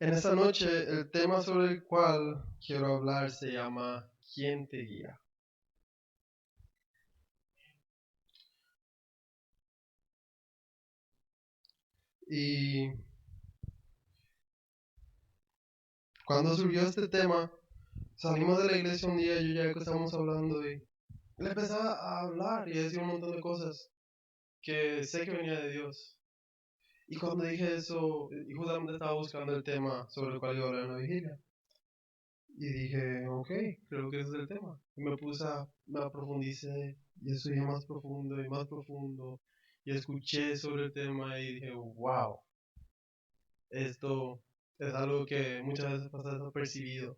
En esta noche el tema sobre el cual quiero hablar se llama ¿Quién te guía? Y cuando surgió este tema, salimos de la iglesia un día, yo ya que estábamos hablando y le empezaba a hablar y a decir un montón de cosas que sé que venía de Dios. Y cuando dije eso, y justamente estaba buscando el tema sobre el cual iba a hablar en la vigilia. Y dije, ok, creo que ese es el tema. Y me profundicé y estudié más profundo y más profundo. Y escuché sobre el tema y dije, wow, esto es algo que muchas veces pasa desapercibido.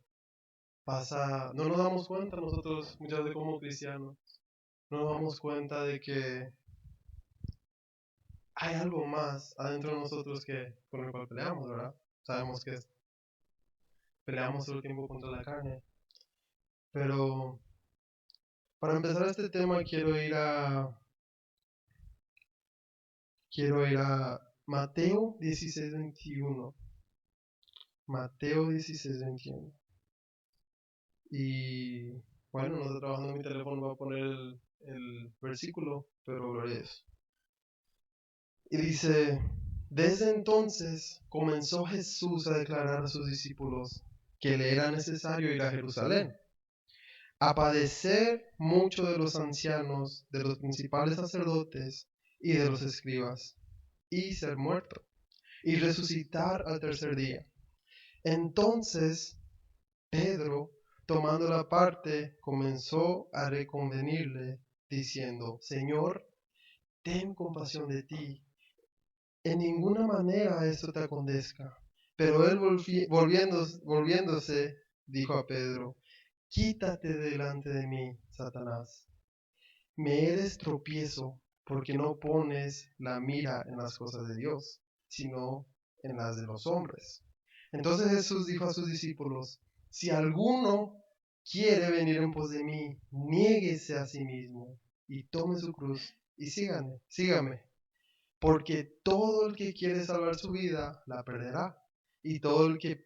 No nos damos cuenta nosotros, muchas veces como cristianos, no nos damos cuenta de que hay algo más adentro de nosotros que con el cual peleamos, ¿verdad? Sabemos que peleamos todo el tiempo contra la carne. Pero para empezar este tema quiero ir a Mateo 16:21. Mateo 16:21. Y bueno, no estoy trabajando en mi teléfono, voy a poner el versículo, pero gloria a Dios. Y dice, desde entonces comenzó Jesús a declarar a sus discípulos que le era necesario ir a Jerusalén, a padecer mucho de los ancianos, de los principales sacerdotes y de los escribas, y ser muerto, y resucitar al tercer día. Entonces Pedro, tomando la parte, comenzó a reconvenirle, diciendo, Señor, ten compasión de ti, en ninguna manera esto te acontezca. Pero él volviéndose, dijo a Pedro, quítate delante de mí, Satanás. Me eres tropiezo, porque no pones la mira en las cosas de Dios, sino en las de los hombres. Entonces Jesús dijo a sus discípulos, si alguno quiere venir en pos de mí, niéguese a sí mismo y tome su cruz y sígame. Porque todo el que quiere salvar su vida, la perderá. Y todo el que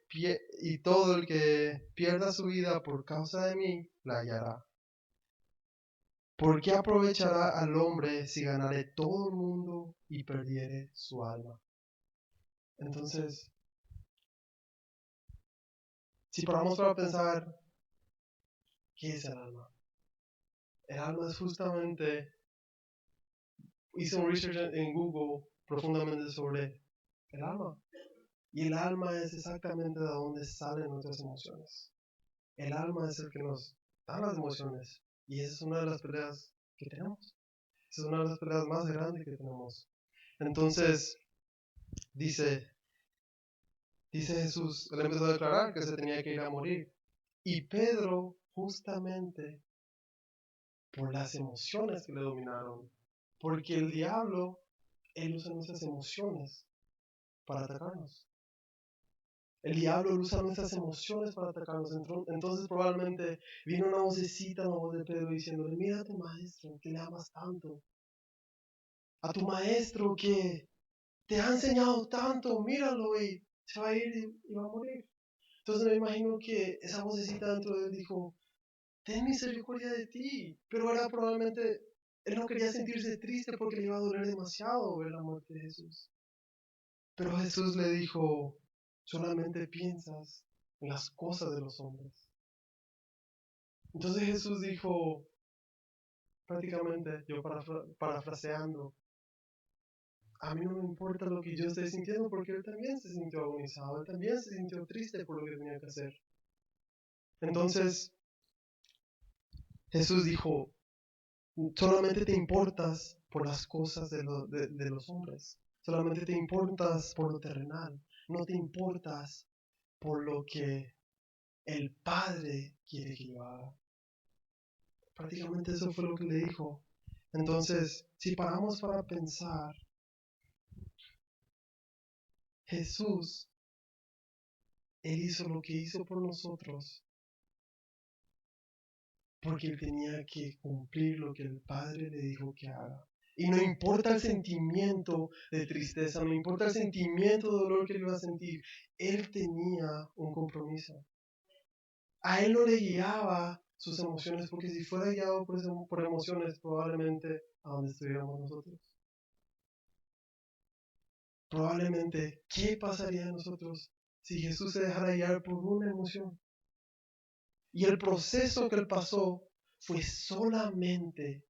pierda su vida por causa de mí, la hallará. ¿Por qué aprovechará al hombre si ganare todo el mundo y perdiere su alma? Entonces, si paramos para pensar, ¿qué es el alma? El alma es justamente, hice un research en Google profundamente sobre el alma. Y el alma es exactamente de donde salen nuestras emociones. El alma es el que nos da las emociones. Y esa es una de las peleas que tenemos. Esa es una de las peleas más grandes que tenemos. Entonces, dice, dice Jesús, él empezó a declarar que se tenía que ir a morir. Y Pedro, justamente por las emociones que le dominaron, porque el diablo, él usa nuestras emociones para atacarnos. El diablo usa nuestras emociones para atacarnos. Entonces probablemente vino una vocecita en la voz de Pedro diciéndole, mira a tu maestro que le amas tanto. A tu maestro que te ha enseñado tanto, míralo y se va a ir y va a morir. Entonces me imagino que esa vocecita dentro de él dijo, ten misericordia de ti. Pero era probablemente, él no quería sentirse triste porque le iba a doler demasiado ver la muerte de Jesús. Pero Jesús le dijo, solamente piensas en las cosas de los hombres. Entonces Jesús dijo, prácticamente, yo parafraseando, a mí no me importa lo que yo esté sintiendo porque él también se sintió agonizado, él también se sintió triste por lo que tenía que hacer. Entonces Jesús dijo, solamente te importas por las cosas de los hombres. Solamente te importas por lo terrenal. No te importas por lo que el Padre quiere que yo haga. Prácticamente eso fue lo que le dijo. Entonces, si paramos para pensar, Jesús, Él hizo lo que hizo por nosotros porque Él tenía que cumplir lo que el Padre le dijo que haga. Y no importa el sentimiento de tristeza, no importa el sentimiento de dolor que él iba a sentir, él tenía un compromiso. A él no le guiaba sus emociones, porque si fuera guiado por emociones, probablemente a donde estuviéramos nosotros. Probablemente, ¿qué pasaría de nosotros si Jesús se dejara guiar por una emoción? Y el proceso que él pasó fue solamente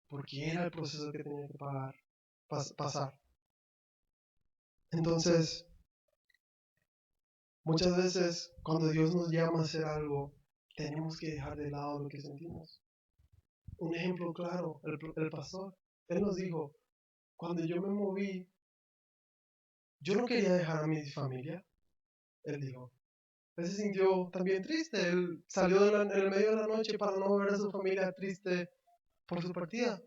porque era el proceso que tenía que pasar. Entonces, muchas veces cuando Dios nos llama a hacer algo, tenemos que dejar de lado lo que sentimos. Un ejemplo claro, el pastor, él nos dijo, cuando yo me moví, yo no quería dejar a mi familia, él dijo. Él se sintió también triste, él salió en el medio de la noche para no ver a su familia triste por su partida.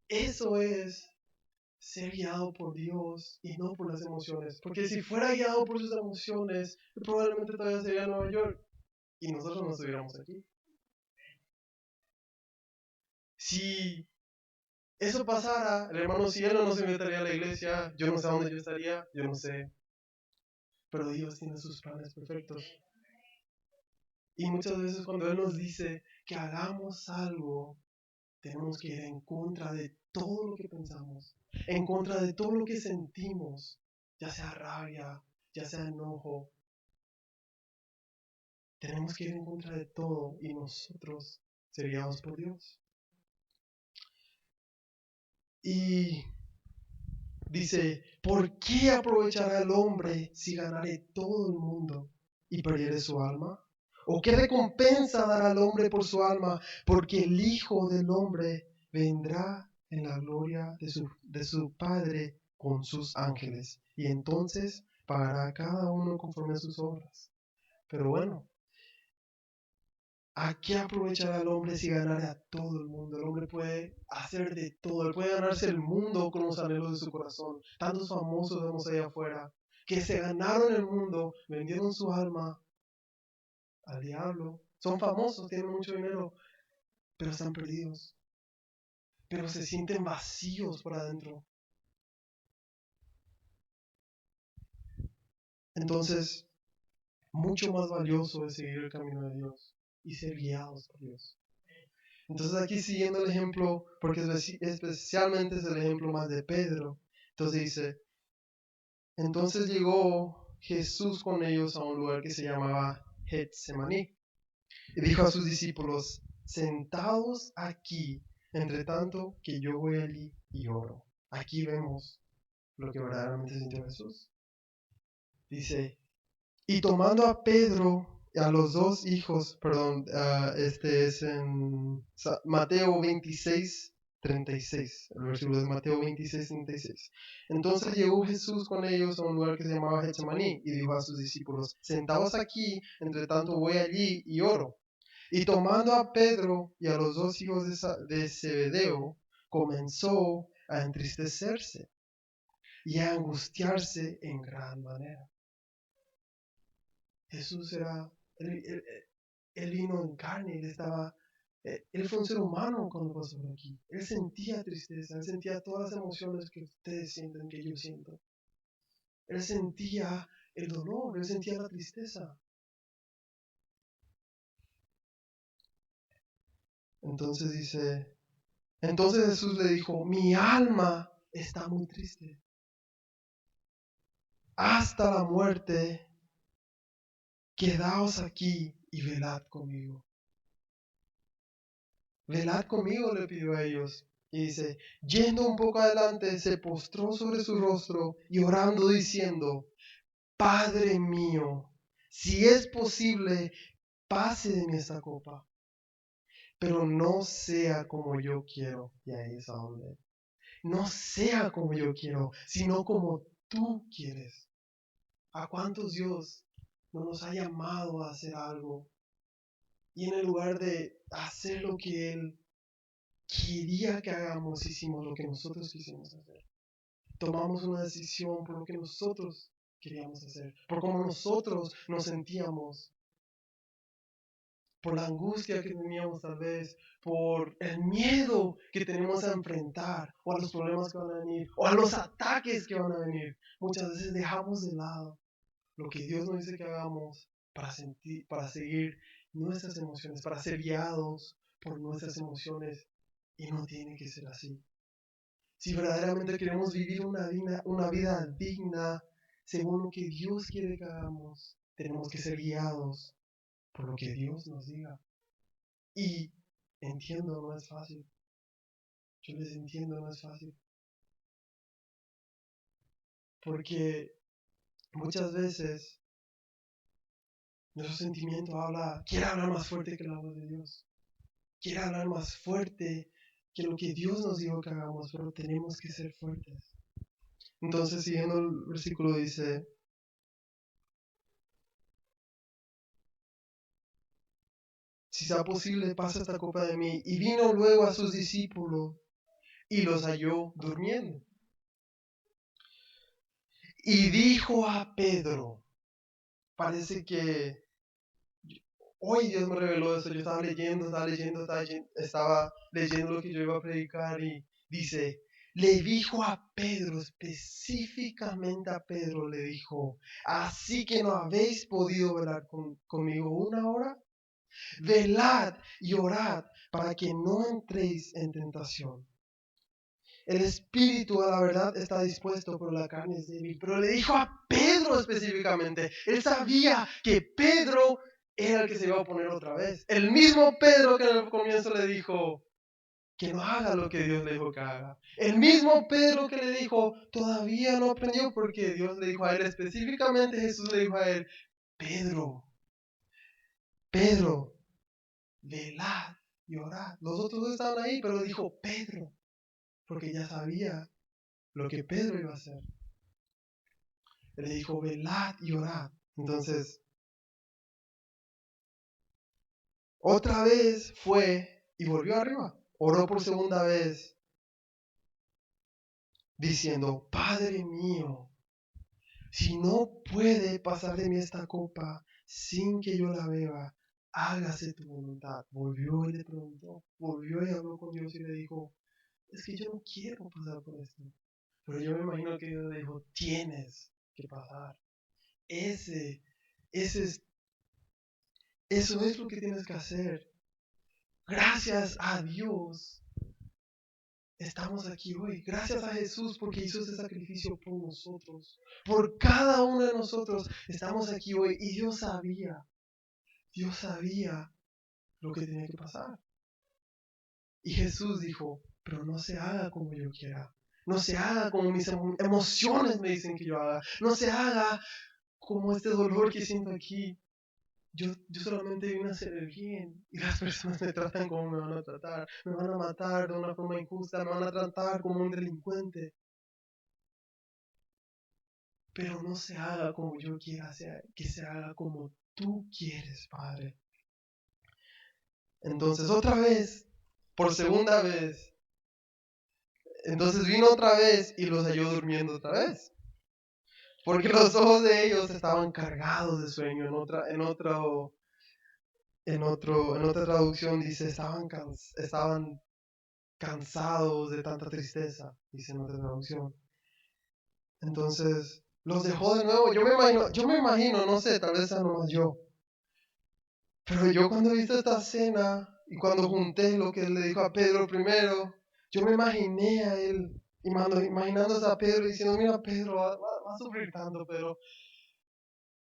Eso es ser guiado por Dios y no por las emociones. Porque si fuera guiado por sus emociones, probablemente todavía sería en Nueva York y nosotros no estuviéramos aquí. Si eso pasara, el hermano Cielo no se invitaría a la iglesia, yo no sé a dónde yo estaría, yo no sé. Pero Dios tiene sus planes perfectos. Y muchas veces cuando Él nos dice que hagamos algo, tenemos que ir en contra de todo lo que pensamos, en contra de todo lo que sentimos, ya sea rabia, ya sea enojo. Tenemos que ir en contra de todo y nosotros ser guiados por Dios. Y dice, ¿por qué aprovechará el hombre si ganare todo el mundo y perdiere su alma? ¿O qué recompensa dará el hombre por su alma? Porque el Hijo del Hombre vendrá en la gloria de su Padre con sus ángeles. Y entonces pagará a cada uno conforme a sus obras. Pero bueno, ¿a qué aprovechará el hombre si ganara a todo el mundo? El hombre puede hacer de todo. Él puede ganarse el mundo con los anhelos de su corazón. Tantos famosos vemos allá afuera que se ganaron el mundo, vendieron su alma al diablo. Son famosos, tienen mucho dinero, pero están perdidos. Pero se sienten vacíos por adentro. Entonces, mucho más valioso es seguir el camino de Dios y ser guiados por Dios. Entonces aquí siguiendo el ejemplo, porque especialmente es el ejemplo más de Pedro. Entonces dice, entonces llegó Jesús con ellos a un lugar que se llamaba Getsemaní y dijo a sus discípulos, sentados aquí, entre tanto que yo voy allí y oro. Aquí vemos lo que verdaderamente sintió Jesús. Dice, y tomando a Pedro, a los dos hijos, perdón, este es en Mateo 26, 36, el versículo de Mateo 26, 36. Entonces llegó Jesús con ellos a un lugar que se llamaba Getsemaní y dijo a sus discípulos, sentaos aquí, entre tanto voy allí y oro. Y tomando a Pedro y a los dos hijos de Zebedeo, comenzó a entristecerse y a angustiarse en gran manera. Jesús era, él vino en carne, él fue un ser humano cuando pasó por aquí. Él sentía tristeza, él sentía todas las emociones que ustedes sienten, que yo siento. Él sentía el dolor, él sentía la tristeza. Entonces dice, entonces Jesús le dijo, mi alma está muy triste. Hasta la muerte, quedaos aquí y velad conmigo. Velad conmigo, le pidió a ellos. Y dice, yendo un poco adelante, se postró sobre su rostro y orando diciendo, Padre mío, si es posible, pase de mí esta copa, pero no sea como yo quiero. Y ahí es a donde. No sea como yo quiero, sino como tú quieres. ¿A cuántos Dios no nos ha llamado a hacer algo? Y en el lugar de hacer lo que Él quería que hagamos, hicimos lo que nosotros quisimos hacer. Tomamos una decisión por lo que nosotros queríamos hacer, por cómo nosotros nos sentíamos. por la angustia que teníamos tal vez, por el miedo que tenemos a enfrentar, o a los problemas que van a venir, o a los ataques que van a venir. Muchas veces dejamos de lado lo que Dios nos dice que hagamos para seguir nuestras emociones, para ser guiados por nuestras emociones, y no tiene que ser así. Si verdaderamente queremos vivir una vida digna, según lo que Dios quiere que hagamos, tenemos que ser guiados por lo que Dios nos diga. Y entiendo, no es fácil. Yo les entiendo, no es fácil. Porque muchas veces nuestro sentimiento quiere hablar más fuerte que la voz de Dios. Quiere hablar más fuerte que lo que Dios nos dijo que hagamos, pero tenemos que ser fuertes. Entonces, siguiendo el versículo dice, si sea posible, pasa esta copa de mí. Y vino luego a sus discípulos y los halló durmiendo. Y dijo a Pedro, parece que hoy Dios me reveló eso. Yo estaba leyendo lo que yo iba a predicar y dice, le dijo a Pedro, específicamente a Pedro le dijo, así que no habéis podido velar conmigo una hora. Velad y orad para que no entréis en tentación. El espíritu a la verdad está dispuesto, pero la carne es débil. Pero le dijo a Pedro específicamente. Él sabía que Pedro era el que se iba a oponer otra vez. El mismo Pedro que en el comienzo le dijo que no haga lo que Dios le dijo que haga. El mismo Pedro que le dijo, todavía no aprendió porque Dios le dijo a él específicamente, Jesús le dijo a él, Pedro, velad y orad. Los otros dos estaban ahí, pero dijo Pedro, porque ya sabía lo que Pedro iba a hacer. Él le dijo, velad y orad. Entonces, otra vez fue y volvió arriba. Oró por segunda vez, diciendo, Padre mío, si no puede pasar de mí esta copa sin que yo la beba, hágase tu voluntad. Volvió y le preguntó, volvió y habló con Dios y le dijo, es que yo no quiero pasar por esto. Pero yo me imagino que Dios le dijo, tienes que pasar. Ese es, eso es lo que tienes que hacer. Gracias a Dios estamos aquí hoy. Gracias a Jesús porque hizo ese sacrificio por nosotros. Por cada uno de nosotros estamos aquí hoy. Y Dios sabía lo que tenía que pasar. Y Jesús dijo, pero no se haga como yo quiera. No se haga como mis emociones me dicen que yo haga. No se haga como este dolor que siento aquí. Yo solamente vine a hacer el bien y las personas me tratan como me van a tratar. Me van a matar de una forma injusta, me van a tratar como un delincuente. Pero no se haga como yo quiera, que se haga como tú quieres, Padre. Entonces otra vez, por segunda vez, entonces vino otra vez y los halló durmiendo otra vez. Porque los ojos de ellos estaban cargados de sueño. En otra traducción dice, estaban cansados de tanta tristeza, dice en otra traducción. Entonces, los dejó de nuevo. Yo me imagino, no sé, tal vez sea nomás yo. Pero yo cuando he visto esta escena y cuando junté lo que le dijo a Pedro primero, yo me imaginé a él, imaginándose a Pedro diciendo, mira Pedro, va a sufrir tanto, pero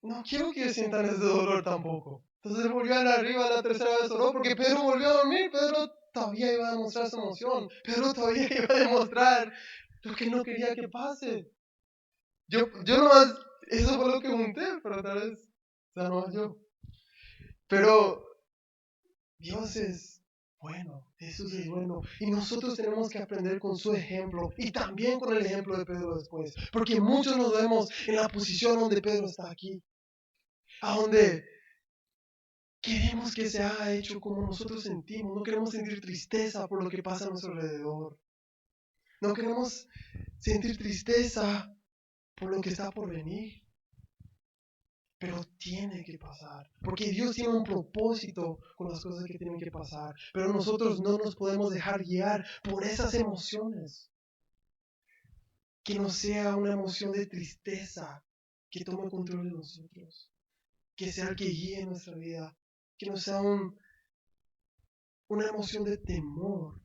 no quiero que sientan ese dolor tampoco. Entonces él volvió a la arriba la tercera vez oró porque Pedro volvió a dormir. Pedro todavía iba a demostrar su emoción. Pedro todavía iba a demostrar lo que no quería que pase. Yo nomás, eso fue lo que junté, pero tal vez, o sea, nomás yo. Pero Dios es bueno, Jesús es bueno. Y nosotros tenemos que aprender con su ejemplo y también con el ejemplo de Pedro después. Porque muchos nos vemos en la posición donde Pedro está aquí. A donde queremos que se haga hecho como nosotros sentimos. No queremos sentir tristeza por lo que pasa a nuestro alrededor. No queremos sentir tristeza por lo que está por venir. pero tiene que pasar, porque Dios tiene un propósito con las cosas que tienen que pasar, pero nosotros no nos podemos dejar guiar por esas emociones. Que no sea una emoción de tristeza que tome control de nosotros, que sea el que guíe nuestra vida, que no sea una emoción de temor,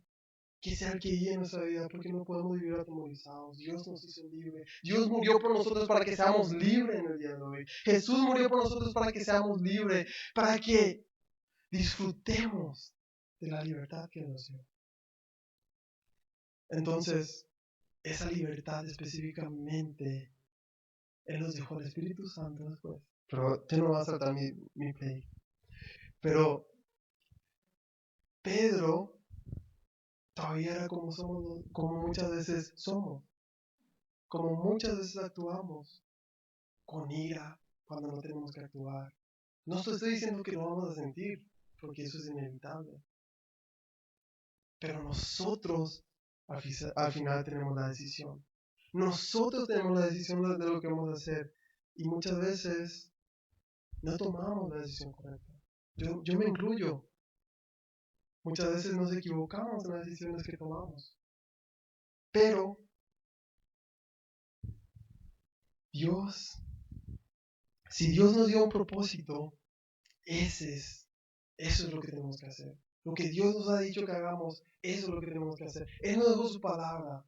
que sea el que guíe nuestra vida, porque no podemos vivir atemorizados. Dios nos hizo libres. Dios murió por nosotros para que seamos libres en el día de hoy. Jesús murió por nosotros para que seamos libres, para que disfrutemos de la libertad que nos dio. Entonces, esa libertad específicamente, Él nos dejó el Espíritu Santo después. Pero tú no vas a saltar mi play. Pero Pedro todavía era como somos, como muchas veces somos, como muchas veces actuamos, con ira cuando no tenemos que actuar. No te estoy diciendo que lo vamos a sentir, porque eso es inevitable. Pero nosotros al final tenemos la decisión. Nosotros tenemos la decisión de lo que vamos a hacer. Y muchas veces no tomamos la decisión correcta. Yo me incluyo. Muchas veces nos equivocamos en las decisiones que tomamos. Pero si Dios nos dio un propósito, eso es lo que tenemos que hacer. Lo que Dios nos ha dicho que hagamos, eso es lo que tenemos que hacer. Él nos dejó su palabra.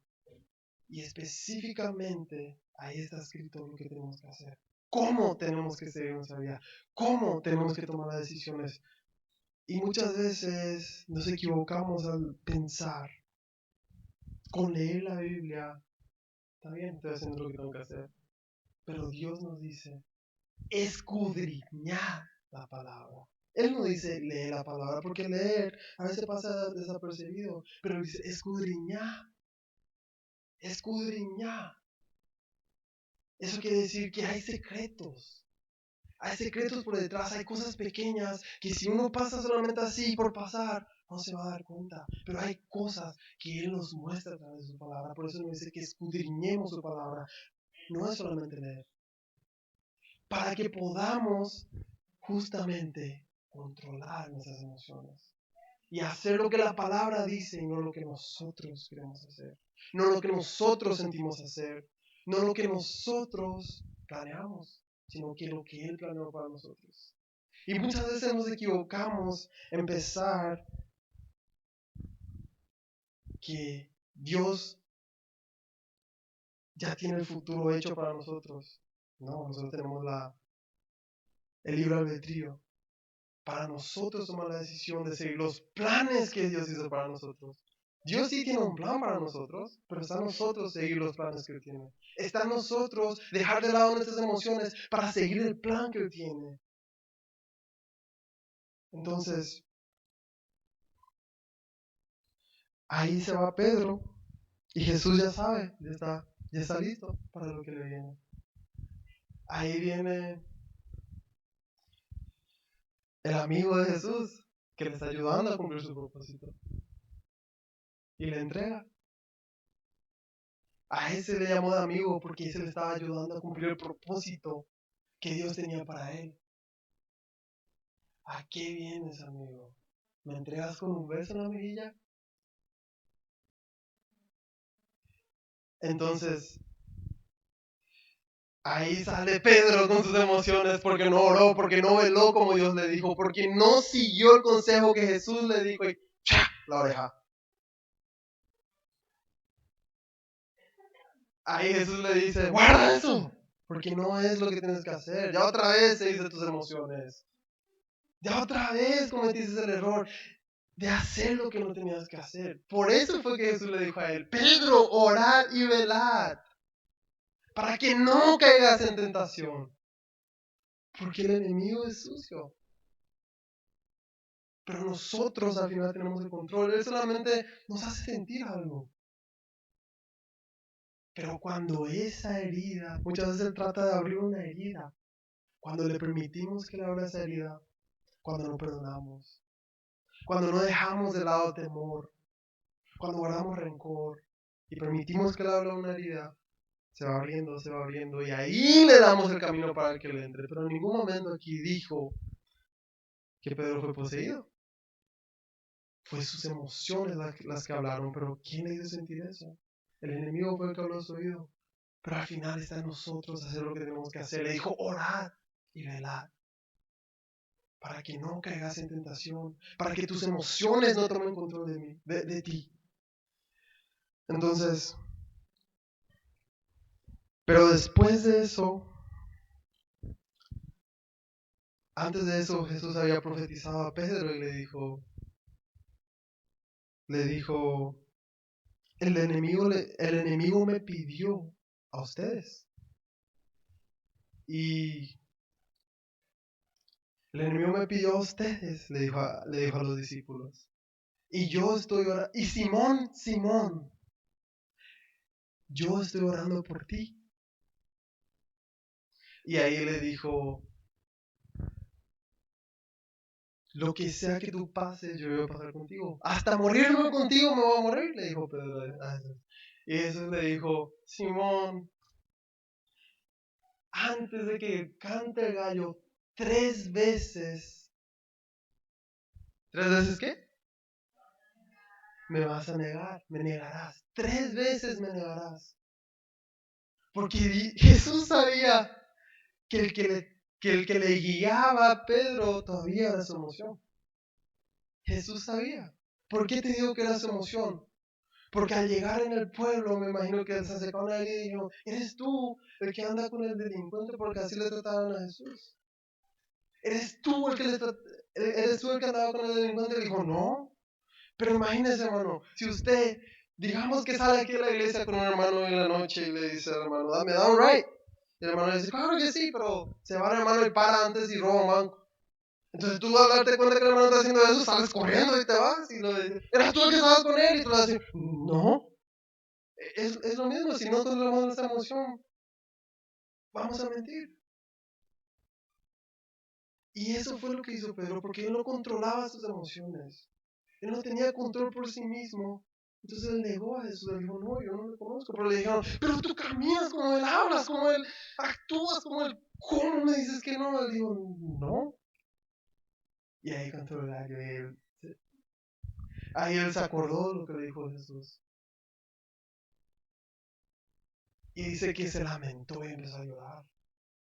Y específicamente ahí está escrito lo que tenemos que hacer. ¿Cómo tenemos que seguir nuestra vida? ¿Cómo tenemos que tomar las decisiones? Y muchas veces nos equivocamos al pensar, con leer la Biblia, está bien, estoy haciendo lo que tengo que hacer. Pero Dios nos dice, escudriñar la palabra. Él no dice leer la palabra, porque leer a veces pasa desapercibido, pero dice escudriñar. Escudriñar. Eso quiere decir que hay secretos. Hay secretos por detrás, hay cosas pequeñas que si uno pasa solamente así por pasar, no se va a dar cuenta. Pero hay cosas que Él nos muestra a través de su palabra. Por eso nos dice que escudriñemos su palabra. No es solamente leer. Para que podamos justamente controlar nuestras emociones. Y hacer lo que la palabra dice y no lo que nosotros queremos hacer. No lo que nosotros sentimos hacer. No lo que nosotros planeamos, sino que lo que Él planeó para nosotros. Y muchas veces nos equivocamos en pensar que Dios ya tiene el futuro hecho para nosotros. No, nosotros tenemos el libre albedrío. Para nosotros tomar la decisión de seguir los planes que Dios hizo para nosotros. Dios sí tiene un plan para nosotros, pero está en nosotros seguir los planes que Él tiene. Está en nosotros dejar de lado nuestras emociones para seguir el plan que Él tiene. Entonces, ahí se va Pedro y Jesús ya sabe, ya está listo para lo que le viene. Ahí viene el amigo de Jesús que le está ayudando a cumplir su propósito y le entrega. A ese le llamó de amigo porque ese le estaba ayudando a cumplir el propósito que Dios tenía para él. ¿A qué vienes, amigo? ¿Me entregas con un beso en la mejilla? Entonces, ahí sale Pedro con sus emociones porque no oró, porque no veló como Dios le dijo, porque no siguió el consejo que Jesús le dijo y ¡cha! La oreja. Ahí Jesús le dice, guarda eso, porque no es lo que tienes que hacer. Ya otra vez se dice tus emociones. Ya otra vez cometiste el error de hacer lo que no tenías que hacer. Por eso fue que Jesús le dijo a él, Pedro, orad y velad, para que no caigas en tentación. Porque el enemigo es sucio. Pero nosotros al final tenemos el control. Él solamente nos hace sentir algo. Pero cuando esa herida, muchas veces él trata de abrir una herida. Cuando le permitimos que le abra esa herida, cuando no perdonamos, cuando no dejamos de lado temor, cuando guardamos rencor y permitimos que le abra una herida, se va abriendo, y ahí le damos el camino para que le entre. Pero en ningún momento aquí dijo que Pedro fue poseído. Fue sus emociones las que hablaron, pero ¿quién le hizo sentir eso? El enemigo fue el que habló a su oído. Pero al final está en nosotros hacer lo que tenemos que hacer. Le dijo, orad y velad, para que no caigas en tentación, para que tus emociones no tomen control de ti. Entonces, pero después de eso, antes de eso, Jesús había profetizado a Pedro y le dijo, el enemigo me pidió a ustedes. Y el enemigo me pidió a ustedes, le dijo a los discípulos. Y yo estoy orando. Y Simón, yo estoy orando por ti. Y ahí le dijo, lo que sea que tú pases, yo voy a pasar contigo. Hasta morirme contigo me voy a morir, le dijo Pedro. Y Jesús le dijo, Simón, antes de que cante el gallo 3 veces. ¿3 veces qué? Me vas a negar, me negarás. 3 veces me negarás. Porque Jesús sabía que el que le guiaba a Pedro todavía era su emoción. Jesús sabía. ¿Por qué te digo que era su emoción? Porque al llegar en el pueblo, me imagino que se acercaron a él y dijeron, ¿eres tú el que anda con el delincuente? Porque así le trataban a Jesús. ¿Eres tú el que andaba con el delincuente? Y dijo, no. Pero imagínese, hermano, si usted, digamos que sale aquí a la iglesia con un hermano en la noche y le dice al hermano, me da un right. Y el hermano le dice, claro que sí, pero se va el hermano y para antes y roba un banco. Entonces tú al darte cuenta que el hermano está haciendo eso, sales corriendo y te vas. Y lo dices, ¿eras tú el que estabas con él? Y tú le vas a decir, no. Es lo mismo, si no controlamos nuestra emoción, vamos a mentir. Y eso fue lo que hizo Pedro, porque él no controlaba sus emociones. Él no tenía control por sí mismo. Entonces él negó a Jesús. Él dijo, no, yo no lo conozco. Pero le dijeron, pero tú caminas como él, hablas como él, actúas como él. ¿Cómo me dices que no? Él dijo, no. Y ahí cantó el gallo. Ahí él se acordó de lo que le dijo Jesús. Y dice que se lamentó y empezó a llorar.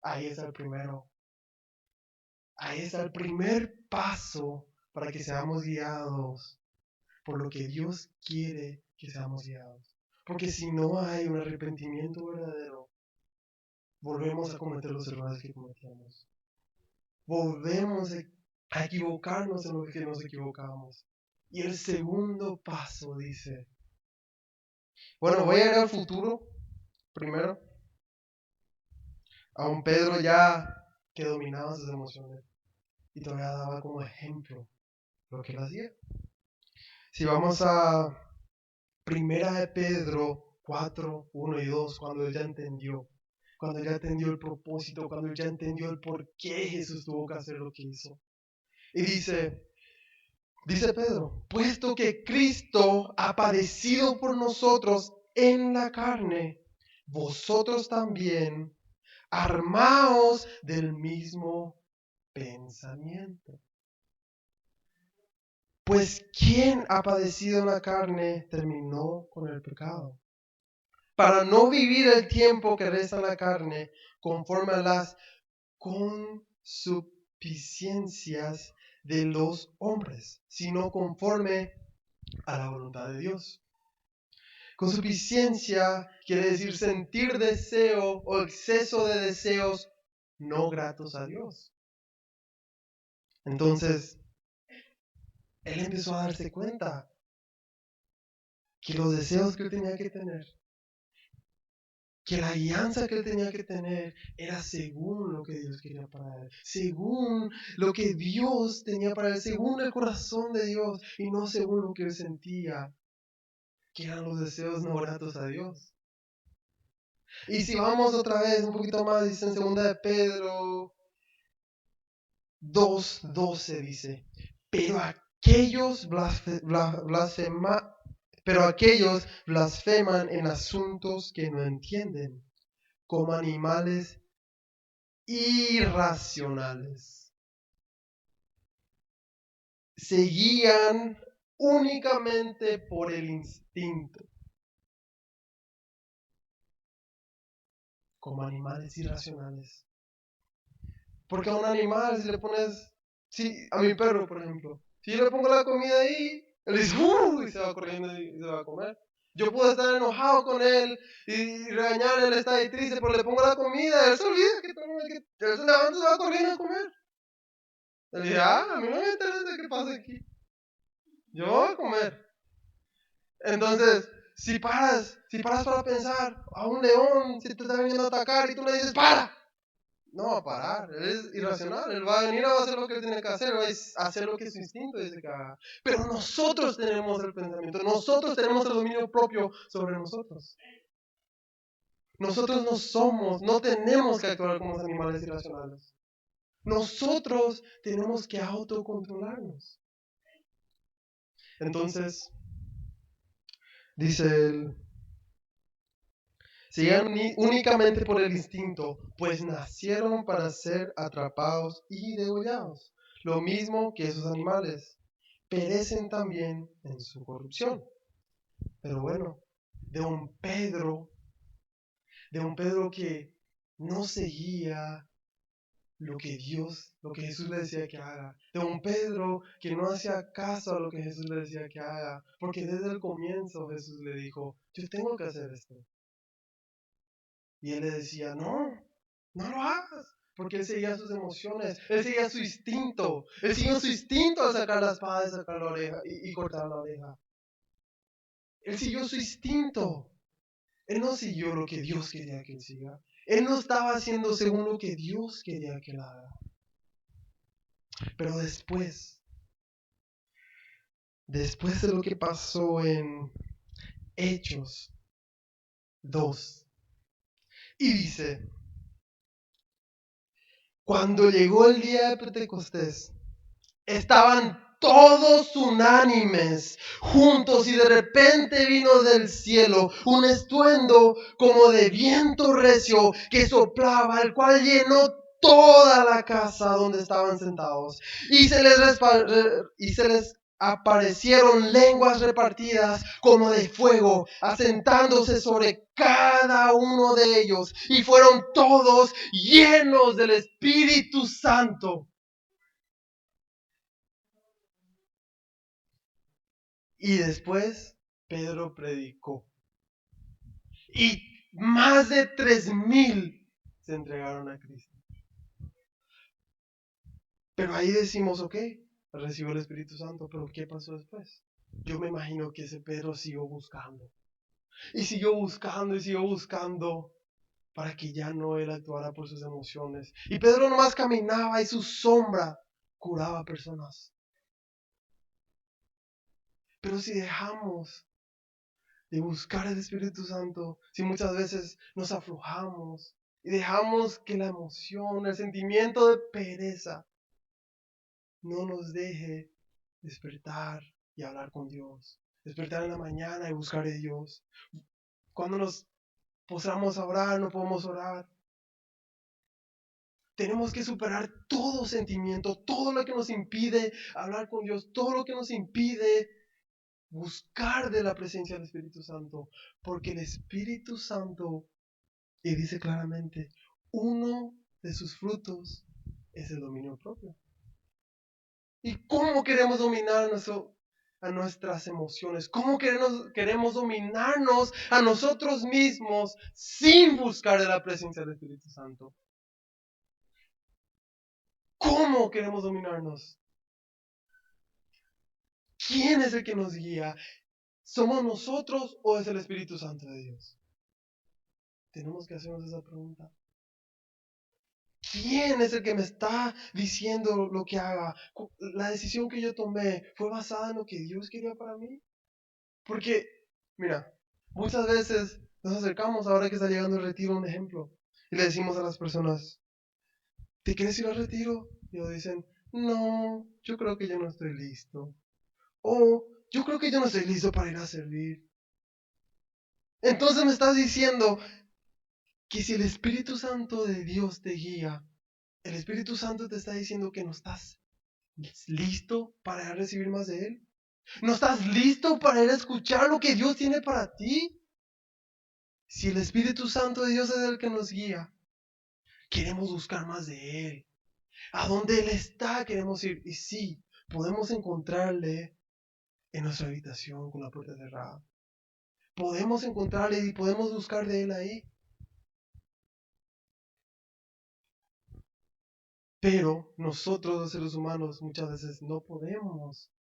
Ahí está el primero. Ahí está el primer paso para que seamos guiados por lo que Dios quiere que seamos guiados. Porque si no hay un arrepentimiento verdadero, volvemos a cometer los errores que cometíamos. Volvemos a equivocarnos en lo que nos equivocamos. Y el segundo paso dice, bueno, voy a ir al futuro primero. A un Pedro ya que dominaba sus emociones y todavía daba como ejemplo lo que él hacía. Si vamos a Primera de Pedro 4, 1 y 2, cuando él ya entendió el propósito, cuando él ya entendió el por qué Jesús tuvo que hacer lo que hizo. Y dice Pedro, puesto que Cristo ha padecido por nosotros en la carne, vosotros también armaos del mismo pensamiento. Pues quien ha padecido en la carne terminó con el pecado, para no vivir el tiempo que resta en la carne conforme a las consuficiencias de los hombres, sino conforme a la voluntad de Dios. Consuficiencia quiere decir sentir deseo o exceso de deseos no gratos a Dios. Entonces, él empezó a darse cuenta que los deseos que él tenía que tener, que la guianza que él tenía que tener era según lo que Dios quería para él, según lo que Dios tenía para él, según el corazón de Dios y no según lo que él sentía que eran los deseos no gratos a Dios. Y si vamos otra vez un poquito más, dice en 2 de Pedro 2:12 dice, pero aquellos blasfeman en asuntos que no entienden. como animales irracionales. Se guían únicamente por el instinto. Como animales irracionales. Porque a un animal, si le pones, a mi perro, por ejemplo, si yo le pongo la comida ahí, él dice, y se va corriendo y se va a comer. Yo puedo estar enojado con él y regañarle, él está ahí triste, pero le pongo la comida, él se olvida que él se levanta y se va corriendo a comer. Él dice, a mí no me interesa qué pasa aquí. Yo voy a comer. Entonces, si paras para pensar a un león, si te está viniendo a atacar y tú le dices, ¡para! No va a parar, él es irracional, él va a venir a hacer lo que él tiene que hacer, va a hacer lo que su instinto dice que haga. Pero nosotros tenemos el pensamiento, nosotros tenemos el dominio propio sobre nosotros. Nosotros no tenemos que actuar como los animales irracionales. Nosotros tenemos que autocontrolarnos. Entonces, dice él, se guían únicamente por el instinto, pues nacieron para ser atrapados y degollados. Lo mismo que esos animales, perecen también en su corrupción. Pero bueno, de un Pedro que no seguía lo que Jesús le decía que haga. De un Pedro que no hacía caso a lo que Jesús le decía que haga. Porque desde el comienzo Jesús le dijo, yo tengo que hacer esto. Y él le decía, no lo hagas. Porque él seguía sus emociones, él seguía su instinto. Él siguió su instinto al sacar la espada y sacar la oreja y cortar la oreja. Él siguió su instinto. Él no siguió lo que Dios quería que él siga. Él no estaba haciendo según lo que Dios quería que él haga. Pero después de lo que pasó en Hechos 2, y dice, cuando llegó el día de Pentecostés, estaban todos unánimes, juntos, y de repente vino del cielo un estruendo como de viento recio que soplaba, el cual llenó toda la casa donde estaban sentados, y se les aparecieron lenguas repartidas como de fuego, asentándose sobre cada uno de ellos, y fueron todos llenos del Espíritu Santo. Y después Pedro predicó. Y más de 3,000 se entregaron a Cristo. Pero ahí decimos, ok, recibió el Espíritu Santo, pero ¿qué pasó después? Yo me imagino que ese Pedro siguió buscando. Y siguió buscando y siguió buscando para que ya no él actuara por sus emociones. Y Pedro nomás caminaba y su sombra curaba personas. Pero si dejamos de buscar el Espíritu Santo, si muchas veces nos aflojamos y dejamos que la emoción, el sentimiento de pereza no nos deje despertar y hablar con Dios, despertar en la mañana y buscar a Dios. Cuando nos postramos a orar, no podemos orar. Tenemos que superar todo sentimiento, todo lo que nos impide hablar con Dios, todo lo que nos impide buscar de la presencia del Espíritu Santo, porque el Espíritu Santo, y dice claramente, uno de sus frutos es el dominio propio. ¿Y cómo queremos dominar a nuestras emociones? ¿Cómo queremos dominarnos a nosotros mismos sin buscar de la presencia del Espíritu Santo? ¿Cómo queremos dominarnos? ¿Quién es el que nos guía? ¿Somos nosotros o es el Espíritu Santo de Dios? Tenemos que hacernos esa pregunta. ¿Quién es el que me está diciendo lo que haga? ¿La decisión que yo tomé fue basada en lo que Dios quería para mí? Porque, mira, muchas veces nos acercamos ahora que está llegando el retiro, un ejemplo, y le decimos a las personas, ¿te quieres ir al retiro? Y ellos dicen, no, yo creo que yo no estoy listo. O, yo creo que yo no estoy listo para ir a servir. Entonces me estás diciendo que si el Espíritu Santo de Dios te guía, el Espíritu Santo te está diciendo que no estás listo para recibir más de Él. ¿No estás listo para ir a escuchar lo que Dios tiene para ti? Si el Espíritu Santo de Dios es el que nos guía, queremos buscar más de Él. A donde Él está queremos ir. Y sí, podemos encontrarle en nuestra habitación con la puerta cerrada. Podemos encontrarle y podemos buscar de Él ahí. Pero nosotros los seres humanos muchas veces no podemos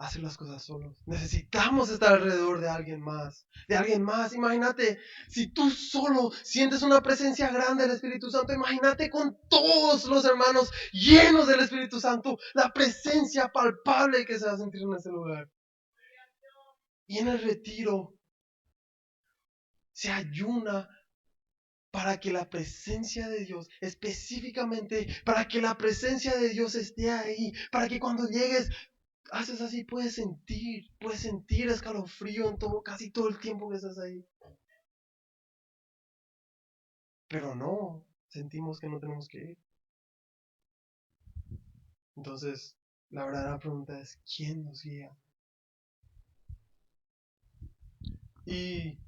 hacer las cosas solos. Necesitamos estar alrededor de alguien más. De alguien más. Imagínate, si tú solo sientes una presencia grande del Espíritu Santo, imagínate con todos los hermanos llenos del Espíritu Santo, la presencia palpable que se va a sentir en ese lugar. Y en el retiro se ayuna para que la presencia de Dios, específicamente para que la presencia de Dios esté ahí, para que cuando llegues haces así, puedes sentir escalofrío en todo, casi todo el tiempo que estás ahí. Pero no, sentimos que no tenemos que ir. Entonces, la verdadera pregunta es, ¿quién nos guía? Y,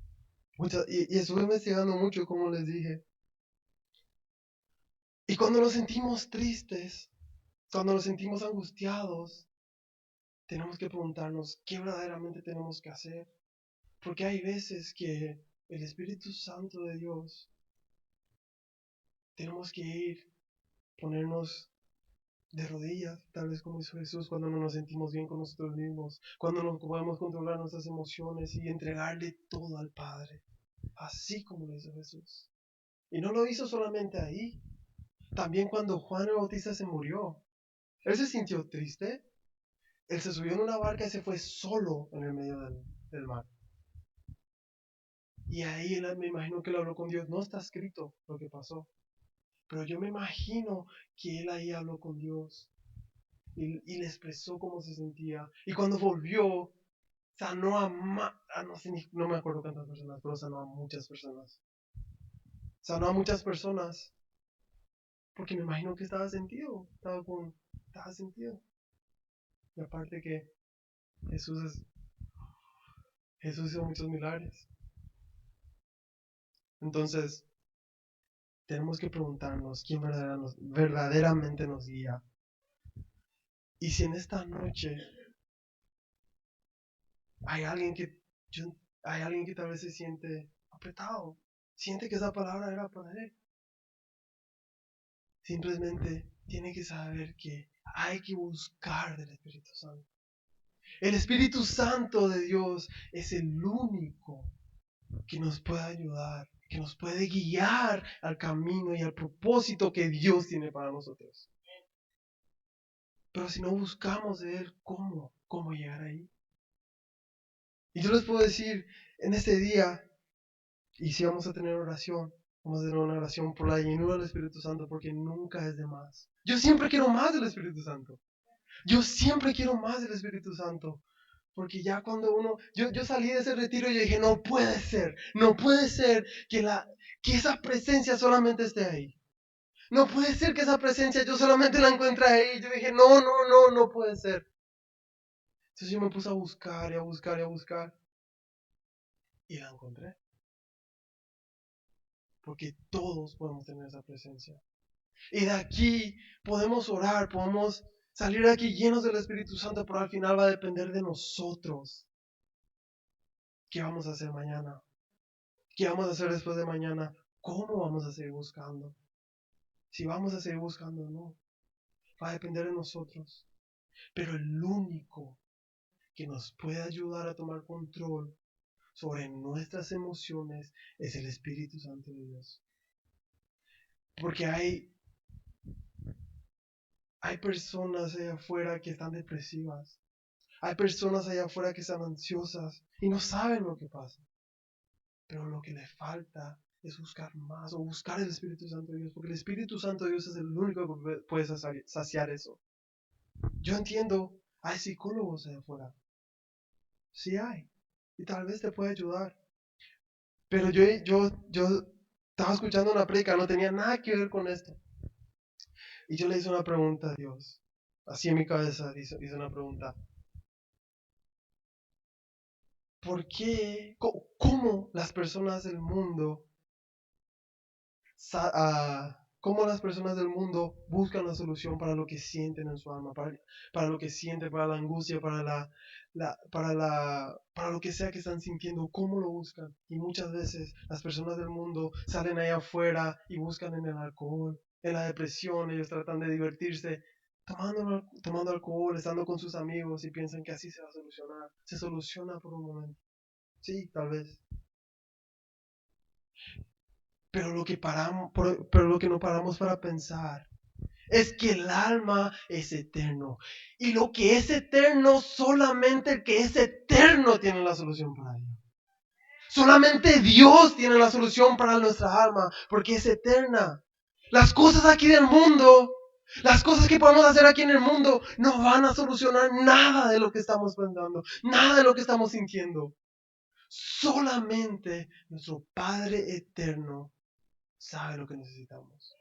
y estuve investigando mucho, como les dije. Y cuando nos sentimos tristes, cuando nos sentimos angustiados, tenemos que preguntarnos qué verdaderamente tenemos que hacer. Porque hay veces que el Espíritu Santo de Dios, tenemos que ir, ponernos de rodillas, tal vez como hizo Jesús cuando no nos sentimos bien con nosotros mismos, cuando no podemos controlar nuestras emociones y entregarle todo al Padre, así como lo hizo Jesús. Y no lo hizo solamente ahí, también cuando Juan el Bautista se murió, él se sintió triste, él se subió en una barca y se fue solo en el medio del mar. Y ahí él, me imagino que él habló con Dios, no está escrito lo que pasó, pero yo me imagino que él ahí habló con Dios y le expresó cómo se sentía. Y cuando volvió, sanó a no sé, no me acuerdo cuántas personas, pero sanó a muchas personas. Sanó a muchas personas porque me imagino que estaba sentido, estaba sentido. Y aparte que Jesús, Jesús hizo muchos milagros. Entonces, tenemos que preguntarnos quién verdaderamente nos guía. Y si en esta noche hay alguien que, hay alguien que tal vez se siente apretado, siente que esa palabra era para él, simplemente tiene que saber que hay que buscar del Espíritu Santo. El Espíritu Santo de Dios es el único que nos puede ayudar, que nos puede guiar al camino y al propósito que Dios tiene para nosotros. Pero si no buscamos de Él, ¿cómo llegar ahí? Y yo les puedo decir, en este día, y si vamos a tener oración, vamos a tener una oración por la llenura del Espíritu Santo, porque nunca es de más. Yo siempre quiero más del Espíritu Santo. Yo siempre quiero más del Espíritu Santo. Porque ya cuando yo salí de ese retiro y yo dije, no puede ser que esa presencia solamente esté ahí. No puede ser que esa presencia yo solamente la encuentre ahí. Yo dije, no puede ser. Entonces yo me puse a buscar y a buscar y a buscar. Y la encontré. Porque todos podemos tener esa presencia. Y de aquí podemos orar, podemos salir de aquí llenos del Espíritu Santo, pero al final va a depender de nosotros. ¿Qué vamos a hacer mañana? ¿Qué vamos a hacer después de mañana? ¿Cómo vamos a seguir buscando? Si vamos a seguir buscando o no, va a depender de nosotros. Pero el único que nos puede ayudar a tomar control sobre nuestras emociones es el Espíritu Santo de Dios. Porque hay personas allá afuera que están depresivas. Hay personas allá afuera que están ansiosas y no saben lo que pasa. Pero lo que le falta es buscar más o buscar el Espíritu Santo de Dios. Porque el Espíritu Santo de Dios es el único que puede saciar eso. Yo entiendo, hay psicólogos allá afuera. Sí hay. Y tal vez te puede ayudar. Pero yo estaba escuchando una prédica, no tenía nada que ver con esto. Y yo le hice una pregunta a Dios. Así en mi cabeza hice una pregunta. ¿Por qué? ¿Cómo las personas del mundo cómo las personas del mundo buscan la solución para lo que sienten en su alma, para lo que sienten, para la angustia, para lo que sea que están sintiendo, cómo lo buscan? Y muchas veces las personas del mundo salen allá afuera y buscan en el alcohol, en la depresión. Ellos tratan de divertirse tomando alcohol, estando con sus amigos y piensan que así se va a solucionar. Se soluciona por un momento. Sí, tal vez. Pero lo que no paramos para pensar es que el alma es eterno. Y lo que es eterno, solamente el que es eterno tiene la solución para ello. Solamente Dios tiene la solución para nuestra alma, porque es eterna. Las cosas aquí del mundo, las cosas que podemos hacer aquí en el mundo, no van a solucionar nada de lo que estamos pensando, nada de lo que estamos sintiendo. Solamente nuestro Padre eterno sabe lo que necesitamos.